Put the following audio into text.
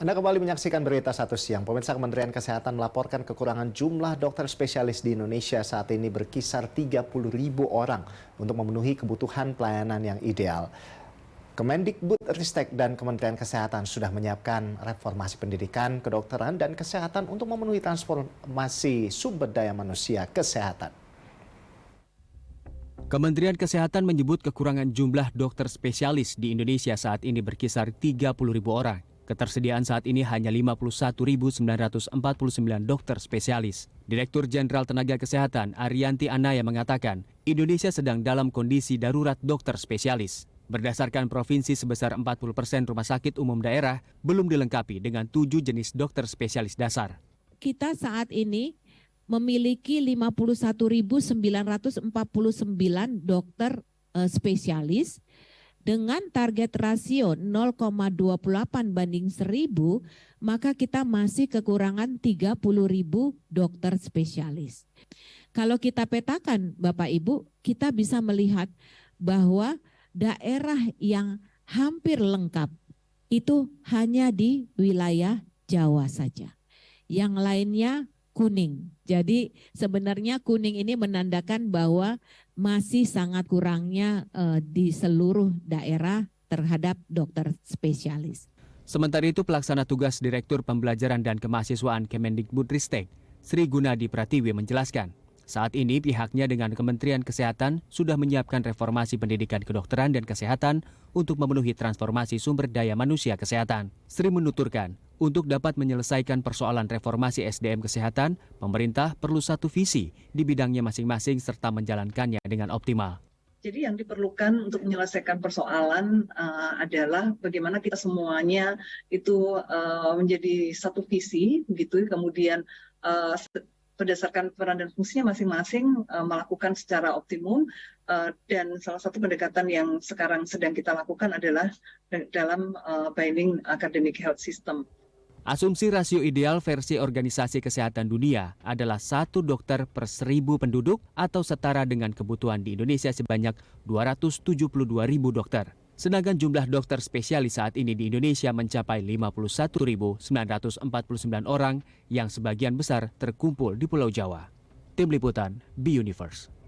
Anda kembali menyaksikan berita Satu Siang. Pemirsa, Kementerian Kesehatan melaporkan kekurangan jumlah dokter spesialis di Indonesia saat ini berkisar 30.000 orang untuk memenuhi kebutuhan pelayanan yang ideal. Kemendikbudristek dan Kementerian Kesehatan sudah menyiapkan reformasi pendidikan, kedokteran, dan kesehatan untuk memenuhi transformasi sumber daya manusia kesehatan. Kementerian Kesehatan menyebut kekurangan jumlah dokter spesialis di Indonesia saat ini berkisar 30.000 orang. Ketersediaan saat ini hanya 51.949 dokter spesialis. Direktur Jenderal Tenaga Kesehatan Ariyanti Anaya mengatakan, Indonesia sedang dalam kondisi darurat dokter spesialis. Berdasarkan provinsi, sebesar 40% rumah sakit umum daerah belum dilengkapi dengan 7 jenis dokter spesialis dasar. Kita saat ini memiliki 51.949 dokter spesialis dengan target rasio 0,28 banding 1.000, maka kita masih kekurangan 30.000 dokter spesialis. Kalau kita petakan Bapak Ibu, kita bisa melihat bahwa daerah yang hampir lengkap itu hanya di wilayah Jawa saja. Yang lainnya kuning. Jadi sebenarnya kuning ini menandakan bahwa masih sangat kurangnya di seluruh daerah terhadap dokter spesialis. Sementara itu, pelaksana tugas Direktur Pembelajaran dan Kemahasiswaan Kemendikbudristek, Sri Gunadi Pratiwi menjelaskan, saat ini pihaknya dengan Kementerian Kesehatan sudah menyiapkan reformasi pendidikan kedokteran dan kesehatan untuk memenuhi transformasi sumber daya manusia kesehatan. Sri menuturkan, untuk dapat menyelesaikan persoalan reformasi SDM kesehatan, pemerintah perlu satu visi di bidangnya masing-masing serta menjalankannya dengan optimal. Jadi yang diperlukan untuk menyelesaikan persoalan adalah bagaimana kita semuanya itu menjadi satu visi, gitu. Kemudian berdasarkan peran dan fungsinya masing-masing melakukan secara optimum, dan salah satu pendekatan yang sekarang sedang kita lakukan adalah dalam binding academic health system. Asumsi rasio ideal versi Organisasi Kesehatan Dunia adalah 1 dokter per 1.000 penduduk atau setara dengan kebutuhan di Indonesia sebanyak 272.000 dokter. Sedangkan jumlah dokter spesialis saat ini di Indonesia mencapai 51.949 orang yang sebagian besar terkumpul di Pulau Jawa. Tim Liputan, B-Universe.